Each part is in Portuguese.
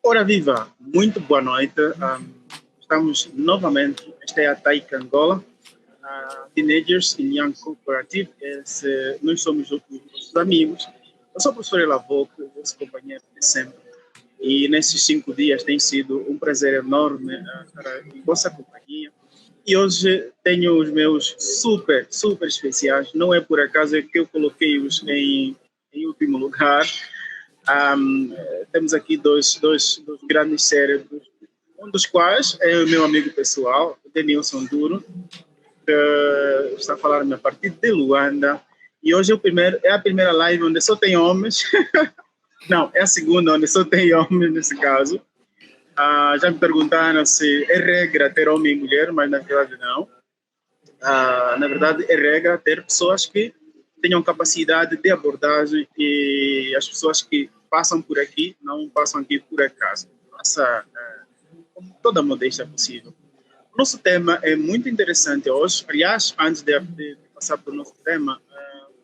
Ora viva, muito boa noite. Estamos novamente, esta é a Taika Angola, Teenagers in Young Cooperative. Nós somos os nossos amigos. Eu sou o professor Elavô, vosso companheiro de sempre. E nesses 5 dias tem sido um prazer enorme estar em vossa companhia. E hoje tenho os meus super especiais. Não é por acaso que eu coloquei-os em último lugar. Temos aqui dois grandes cérebros, um dos quais é o meu amigo pessoal, Denilson Duro, que está a falar-me a partir de Luanda. E hoje é a primeira live onde só tem homens. Não, é a segunda onde só tem homens nesse caso. Já me perguntaram se é regra ter homem e mulher, mas na verdade não. Na verdade é regra ter pessoas que tenham capacidade de abordagem, e as pessoas que passam por aqui não passam aqui por acaso. Passa com toda a modéstia possível. O nosso tema é muito interessante hoje. Aliás, antes de passar para o nosso tema,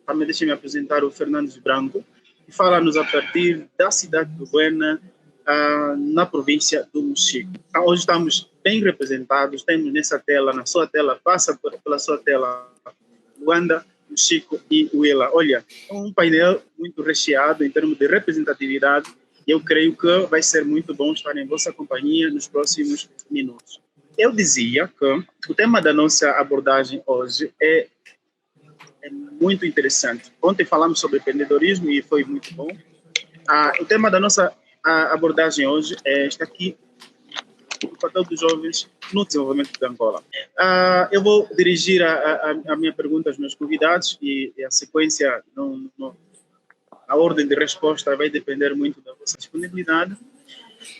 também deixe-me apresentar o Fernandes Branco, que fala-nos a partir da cidade de Buena, na província do Mochico. Então, hoje estamos bem representados, temos nessa tela, na sua tela, passa pela sua tela, Luanda, Mochico e Uela. Olha, é um painel muito recheado em termos de representatividade, e eu creio que vai ser muito bom estar em vossa companhia nos próximos minutos. Eu dizia que o tema da nossa abordagem hoje é muito interessante. Ontem falamos sobre empreendedorismo e foi muito bom. O tema da nossa abordagem hoje está aqui, o papel dos jovens no desenvolvimento de Angola. Eu vou dirigir a minha pergunta aos meus convidados, e a sequência, a ordem de resposta vai depender muito da vossa disponibilidade.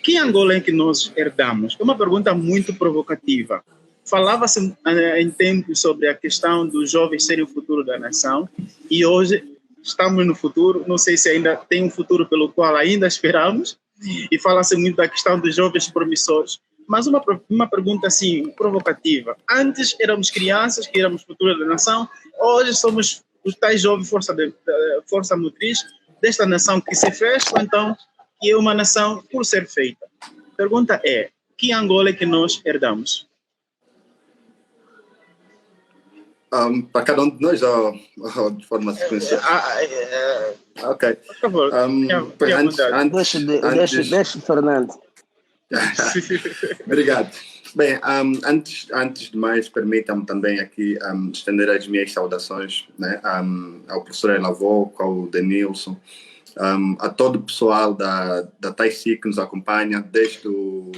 Que Angola é que nós herdamos? É uma pergunta muito provocativa. Falava-se em tempos sobre a questão dos jovens serem o futuro da nação, e hoje estamos no futuro. Não sei se ainda tem um futuro pelo qual ainda esperamos, e fala-se muito da questão dos jovens promissores. Mas uma pergunta assim, provocativa. Antes éramos crianças que éramos futuro da nação, hoje somos os tais jovens força motriz desta nação que se fez, ou então que é uma nação por ser feita. A pergunta é, que Angola é que nós herdamos? Para cada um de nós, ou de forma sequencial? Ok. Por favor, deixa Fernando. Obrigado. Bem, antes de mais, permitam-me também aqui estender as minhas saudações, né, ao professor Elavô, ao Denilson, a todo o pessoal da TAICI que nos acompanha, desde o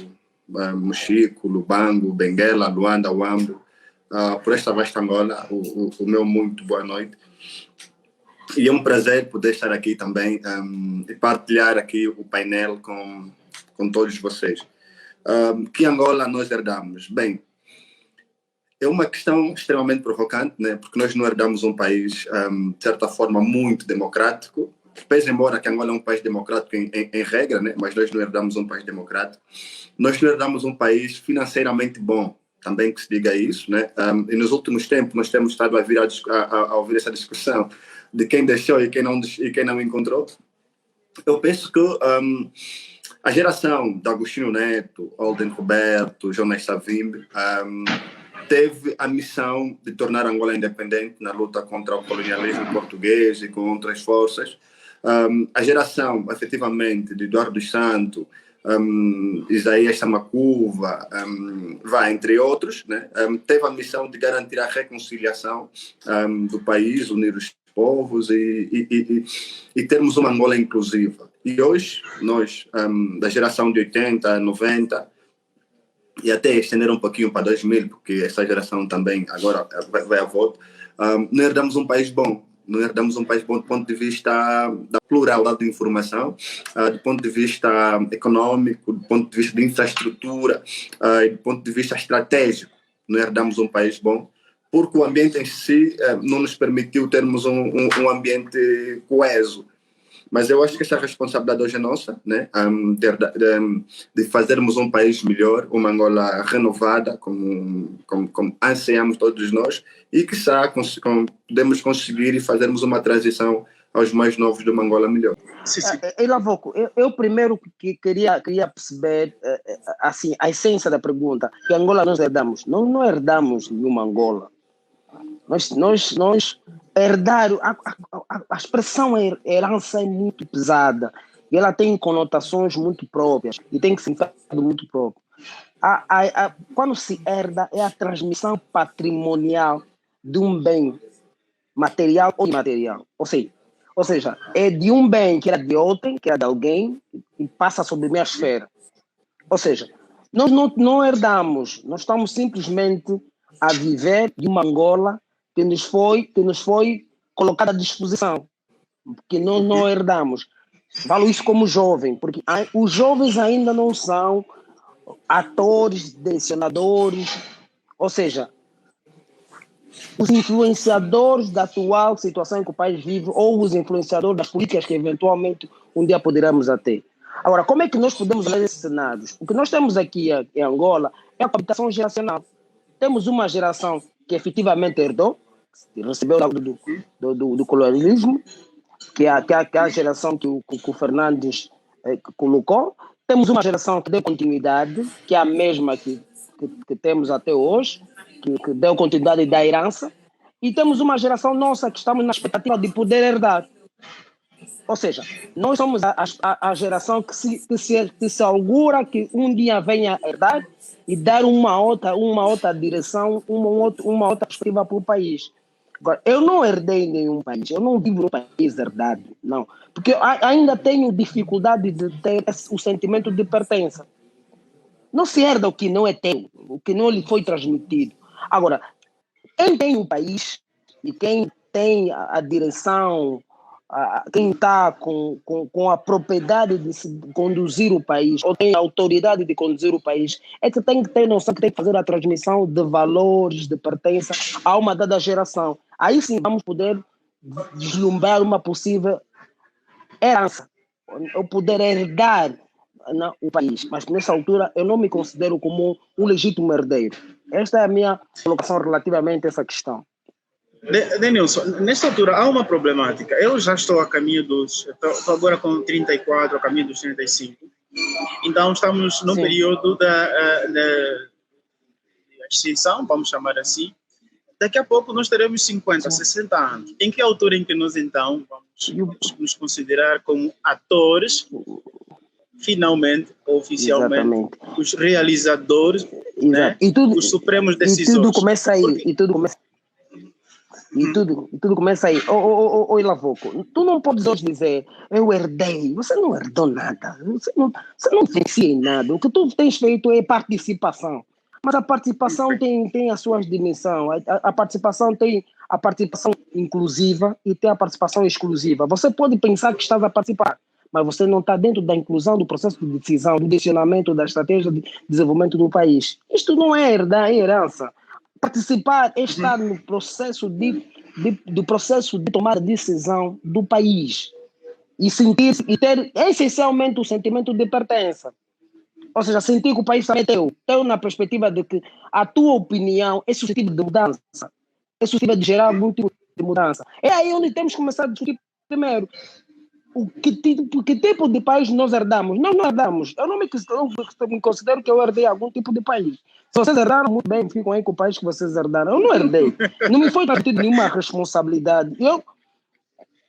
Mochico, Lubango, Benguela, Luanda, Uambo, por esta vasta Angola, o meu muito boa noite. E é um prazer poder estar aqui também e partilhar aqui o painel com todos vocês. Que Angola nós herdamos? Bem, é uma questão extremamente provocante, né? Porque nós não herdamos um país, de certa forma, muito democrático. Pese embora que Angola é um país democrático em regra, né? Mas nós não herdamos um país democrático. Nós não herdamos um país financeiramente bom, também que se diga isso, né? E nos últimos tempos nós temos estado a ouvir essa discussão de quem deixou e quem não encontrou. Eu penso que a geração de Agostinho Neto, Alden Roberto, Jonas Savimbi, teve a missão de tornar Angola independente na luta contra o colonialismo português e com outras forças. A geração, efetivamente, de Eduardo dos Santos, Isaías Samacuva, entre outros, né? Teve a missão de garantir a reconciliação do país, unir os povos e termos uma Angola inclusiva. E hoje, nós, da geração de 80, 90, e até estender um pouquinho para 2000, porque essa geração também agora vai à volta, não herdamos um país bom. Não herdamos um país bom do ponto de vista da pluralidade de informação, do ponto de vista econômico, do ponto de vista de infraestrutura, e do ponto de vista estratégico. Não herdamos um país bom, porque o ambiente em si não nos permitiu termos um ambiente coeso. Mas eu acho que essa responsabilidade hoje é nossa, né? De fazermos um país melhor, uma Angola renovada, como ansiamos todos nós, e que podemos conseguir e fazermos uma transição aos mais novos de uma Angola melhor. Sim, sim. Lavoco, eu primeiro que queria perceber assim, a essência da pergunta. Que Angola nós herdamos? Não herdamos nenhuma Angola. Nós herdar, a expressão herança é muito pesada e ela tem conotações muito próprias e tem significado muito próprio. Quando se herda, é a transmissão patrimonial de um bem material ou imaterial. Ou seja, é de um bem que era de outrem, que era de alguém, e passa sobre a minha esfera. Ou seja, nós não herdamos, nós estamos simplesmente a viver de uma Angola que nos foi colocada à disposição, que nós não herdamos. Falo isso como jovem, porque os jovens ainda não são atores, direcionadores, ou seja, os influenciadores da atual situação em que o país vive ou os influenciadores das políticas que eventualmente um dia poderemos ter. Agora, como é que nós podemos ler esses cenários? O que nós temos aqui em Angola é a coabitação geracional. Temos uma geração que efetivamente herdou, recebeu do colonialismo, que é a geração que o Fernandes colocou. Temos uma geração que deu continuidade, que é a mesma que temos até hoje, que deu continuidade da herança, e temos uma geração nossa que estamos na expectativa de poder herdar. Ou seja, nós somos a geração que se augura que um dia venha a herdar e dar uma outra direção, uma outra perspectiva para o país. Agora, eu não herdei nenhum país, eu não vivo num país herdado, não. Porque eu ainda tenho dificuldade de ter o sentimento de pertença. Não se herda o que não é teu, o que não lhe foi transmitido. Agora, quem tem o país e quem tem a direção, quem está com a propriedade de se conduzir o país, ou tem a autoridade de conduzir o país, é que tem que ter noção que tem que fazer a transmissão de valores, de pertença a uma dada geração. Aí sim vamos poder deslumbrar uma possível herança, ou poder herdar o país. Mas nessa altura eu não me considero como um legítimo herdeiro. Esta é a minha colocação relativamente a essa questão. Denilson, nesta altura há uma problemática. Eu já estou a caminho estou agora com 34, a caminho dos 35. Então estamos no período da extinção, vamos chamar assim. Daqui a pouco nós teremos 50, 60 anos. Em que altura em que nós então vamos nos considerar como atores, finalmente, oficialmente, os realizadores, né? Os supremos decisores? E tudo começa aí. E tudo começa aí. Oi, Lavoco, tu não podes hoje dizer, eu herdei. Você não herdou nada. Você não influencia em nada. O que tu tens feito é participação. Mas a participação tem as suas dimensões. A participação tem a participação inclusiva e tem a participação exclusiva. Você pode pensar que estás a participar, mas você não está dentro da inclusão do processo de decisão, do direcionamento da estratégia de desenvolvimento do país. Isto não é herdar, é herança. Participar é estar no processo do processo de tomar decisão do país e sentir e ter essencialmente o sentimento de pertença. Ou seja, sentir que o país também é teu na perspectiva de que a tua opinião é suscetível de mudança, é suscetível de gerar algum tipo de mudança. É aí onde temos que começar a discutir primeiro. Que tipo de país nós herdamos? Nós não herdamos. Eu não me considero que eu herdei algum tipo de país. Se vocês herdaram, muito bem, ficam aí com o país que vocês herdaram. Eu não herdei. Não me foi transmitido nenhuma responsabilidade.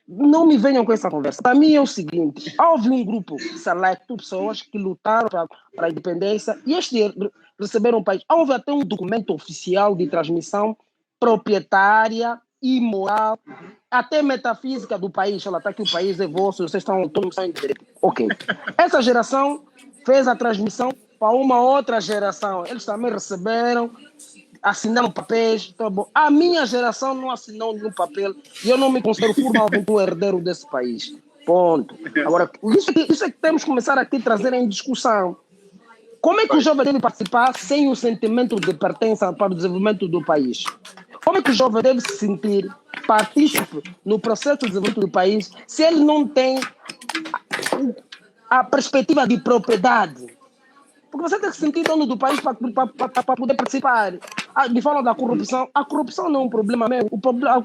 Não me venham com essa conversa. Para mim é o seguinte, houve um grupo select de pessoas que lutaram para a independência e estes receberam o país. Houve até um documento oficial de transmissão proprietária e moral, até metafísica do país. Ela está aqui, o país é vosso, vocês estão autônomos, estão em direito. Ok. Essa geração fez a transmissão para uma outra geração. Eles também receberam, assinaram papéis. Tá bom. A minha geração não assinou nenhum papel e eu não me considero formalmente o herdeiro desse país. Ponto. Agora, isso é que temos que começar aqui a trazer em discussão. Como é que o jovem deve participar sem o sentimento de pertença para o desenvolvimento do país? Como é que o jovem deve se sentir partícipe no processo de desenvolvimento do país se ele não tem a perspectiva de propriedade? Porque você tem que se sentir dono do país para poder participar. Me falam da corrupção. A corrupção não é um problema mesmo.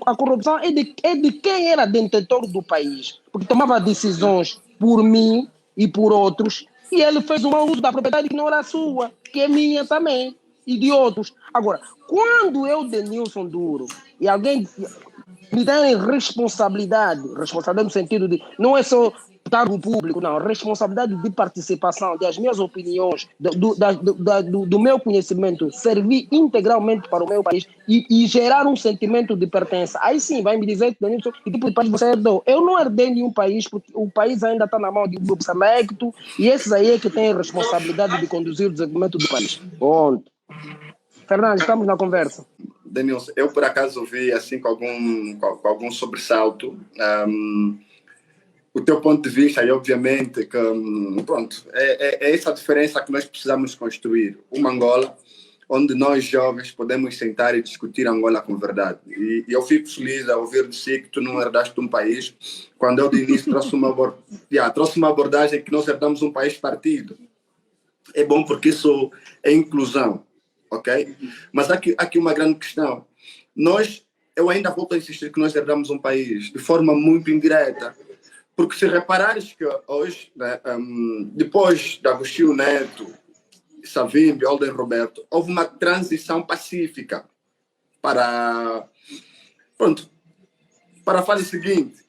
A corrupção é de quem era detentor do país. Porque tomava decisões por mim e por outros. E ele fez um mau uso da propriedade que não era sua, que é minha também, e de outros. Agora, quando eu, Denilson Duro, e alguém me dá responsabilidade no sentido de, não é só cargo público, não, responsabilidade de participação, das minhas opiniões, do meu conhecimento, servir integralmente para o meu país e gerar um sentimento de pertença. Aí sim, vai me dizer, Denilson, que tipo de país você herdou. Eu não herdei nenhum país, porque o país ainda está na mão de um grupo selecto, e esses aí é que têm a responsabilidade de conduzir o desenvolvimento do país. Ponto. Fernando, estamos na conversa. Denilson, eu por acaso vi assim com algum sobressalto o teu ponto de vista, e obviamente que pronto, é essa diferença que nós precisamos construir, uma Angola onde nós jovens podemos sentar e discutir Angola com verdade. E eu fico feliz a ouvir de si que tu não herdaste um país, quando eu de início trouxe uma abordagem que nós herdamos um país partido. É bom porque isso é inclusão, ok? Mas há aqui uma grande questão. Eu ainda volto a insistir que nós herdamos um país de forma muito indireta. Porque se reparares que hoje, né, depois de Agostinho Neto, Savimbi, Alden Roberto, houve uma transição pacífica para a fase seguinte.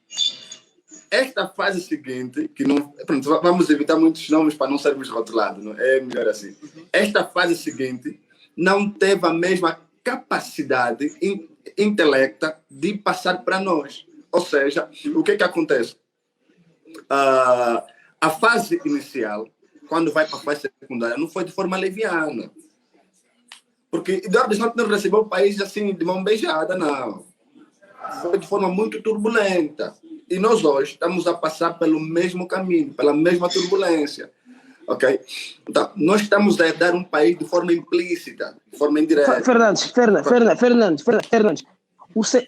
Esta fase seguinte, que não, pronto, vamos evitar muitos nomes para não sermos rotulados, não? É melhor assim. Esta fase seguinte não teve a mesma capacidade intelecta de passar para nós. Ou seja, o que acontece? A fase inicial, quando vai para a fase secundária, não foi de forma leviana. Porque Eduardo Santos não recebeu o país assim de mão beijada, não. Foi de forma muito turbulenta. E nós hoje estamos a passar pelo mesmo caminho, pela mesma turbulência. Ok? Então, nós estamos a herdar um país de forma implícita, de forma indireta. Fernandes.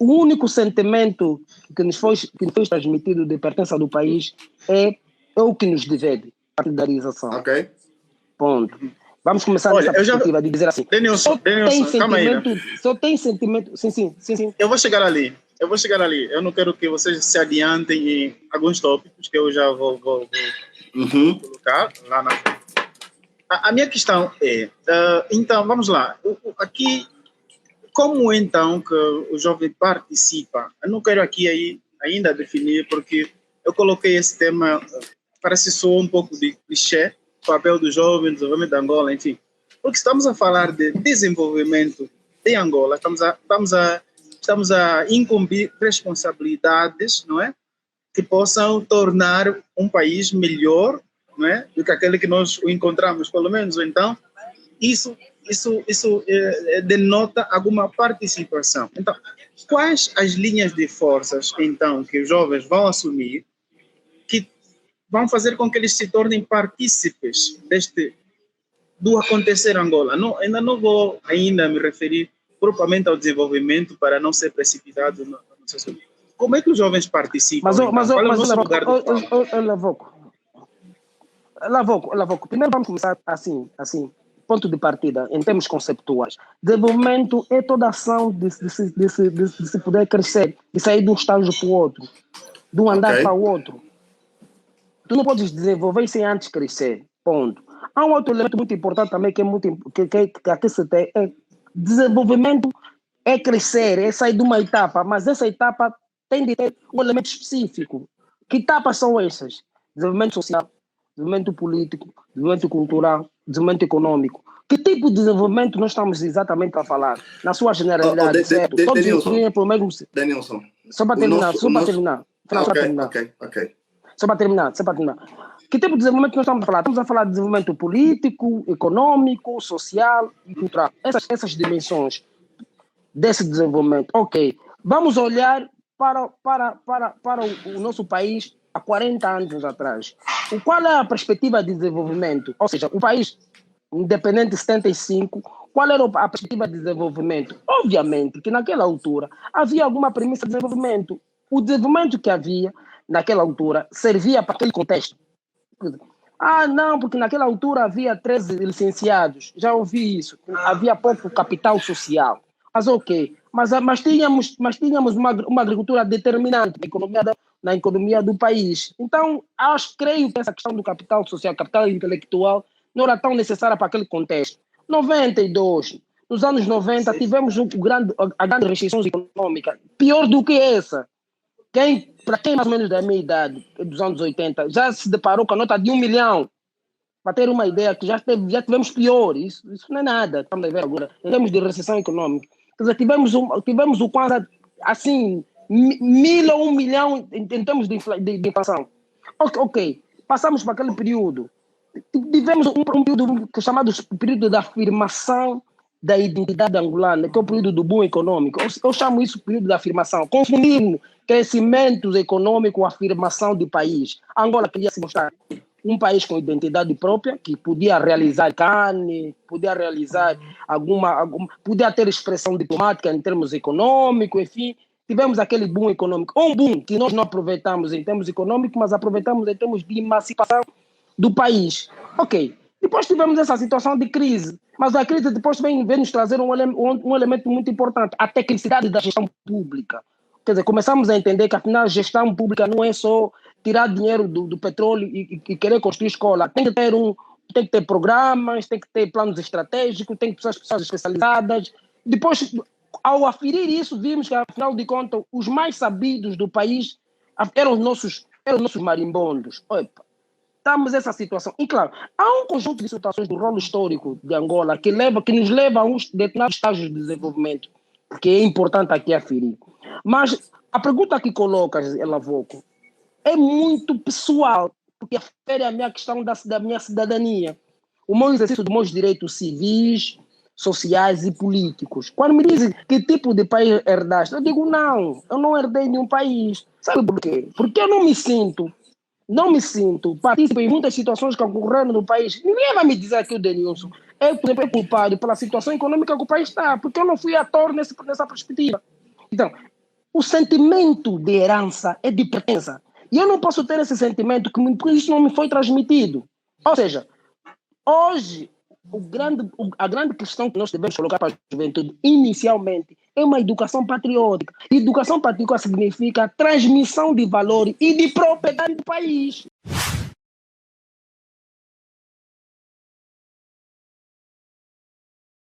O único sentimento que nos foi transmitido de pertença do país é o que nos divide, a partidarização. Ok. Ponto. Vamos começar nessa perspectiva de dizer assim. Denilson, calma aí. Só tem sentimento. Sim. Eu vou chegar ali. Eu não quero que vocês se adiantem em alguns tópicos que eu já vou colocar lá na frente. A minha questão é, então, vamos lá. Aqui, como então que o jovem participa? Eu não quero aqui ainda definir, porque eu coloquei esse tema, parece só um pouco de clichê, papel do jovem, desenvolvimento da Angola, enfim. Porque estamos a falar de desenvolvimento de Angola, estamos a incumbir responsabilidades, não é? Que possam tornar um país melhor, não é? Do que aquele que nós o encontramos, pelo menos. Então, isso denota alguma participação. Então, quais as linhas de forças, então, que os jovens vão assumir que vão fazer com que eles se tornem partícipes do acontecer em Angola? Ainda não vou me referir propriamente ao desenvolvimento para não ser precipitado no assunto. Como é que os jovens participam? Lavoco. Primeiro vamos começar assim, ponto de partida, em termos conceptuais. Desenvolvimento é toda ação de se poder crescer, de sair de um estágio para o outro, de um andar para o outro. Tu não podes desenvolver sem antes crescer, ponto. Há um outro elemento muito importante também, que aqui se tem, desenvolvimento é crescer, é sair de uma etapa, mas essa etapa tem de ter um elemento específico. Que etapas são essas? Desenvolvimento social, desenvolvimento político, desenvolvimento cultural, desenvolvimento econômico. Que tipo de desenvolvimento nós estamos exatamente a falar? Na sua generalidade, certo? Todos incluem por mesmo... Denilson. Só para terminar. Só para terminar. Que tipo de desenvolvimento nós estamos a falar? Estamos a falar de desenvolvimento político, econômico, social e cultural. Essas dimensões desse desenvolvimento. Ok. Vamos olhar para o nosso país há 40 anos atrás. Qual é a perspectiva de desenvolvimento? Ou seja, o país independente de 75, qual era a perspectiva de desenvolvimento? Obviamente que naquela altura havia alguma premissa de desenvolvimento. O desenvolvimento que havia naquela altura servia para aquele contexto. Ah, não, porque naquela altura havia 13 licenciados. Já ouvi isso. Havia pouco capital social. Mas ok. Mas tínhamos uma agricultura determinante na economia do país. Então, creio que essa questão do capital social, capital intelectual, não era tão necessária para aquele contexto. 92, nos anos 90, tivemos a grande restrição econômica. Pior do que essa. Para quem mais ou menos da minha idade, dos anos 80, já se deparou com a nota de 1 milhão. Para ter uma ideia, que já tivemos pior. Isso não é nada, estamos a ver agora. Em termos de recessão econômica. Quer dizer, tivemos o quase, assim, 1.000 ou 1 milhão em termos de inflação. Ok, passamos para aquele período. Tivemos um período chamado período da afirmação da identidade angolana, que é o período do boom econômico. Eu chamo isso período da afirmação. Confundimos crescimento econômico com afirmação de país. A Angola queria se mostrar um país com identidade própria, que podia realizar carne, podia realizar podia ter expressão diplomática em termos econômicos, enfim. Tivemos aquele boom econômico. Um boom que nós não aproveitamos em termos econômicos, mas aproveitamos em termos de emancipação do país. Ok. Depois tivemos essa situação de crise. Mas a crise depois vem nos trazer um elemento muito importante, a tecnicidade da gestão pública. Quer dizer, começamos a entender que, afinal, a gestão pública não é só tirar dinheiro do petróleo e querer construir escola. Tem que ter programas, tem que ter planos estratégicos, tem que ter pessoas especializadas. Depois, ao aferir isso, vimos que, afinal de contas, os mais sabidos do país eram os nossos marimbondos. Opa, estamos nessa situação. E, claro, há um conjunto de situações do rolo histórico de Angola que nos leva a uns determinados estágios de desenvolvimento, porque é importante aqui aferir. Mas a pergunta que colocas, Elavoco, é muito pessoal, porque afere a minha questão da minha cidadania, o meu exercício dos meus direitos civis, sociais e políticos. Quando me dizem que tipo de país herdaste, eu digo não, eu não herdei nenhum país. Sabe por quê? Porque eu não me sinto partícipe em muitas situações que ocorreram no país. Ninguém vai me dizer que o Denilson é culpado pela situação econômica que o país está, porque eu não fui ator nessa perspectiva. Então, o sentimento de herança é de pertença. E eu não posso ter esse sentimento porque isso não me foi transmitido. Ou seja, hoje, a grande questão que nós devemos colocar para a juventude, inicialmente, é uma educação patriótica. Educação patriótica significa transmissão de valores e de propriedade do país.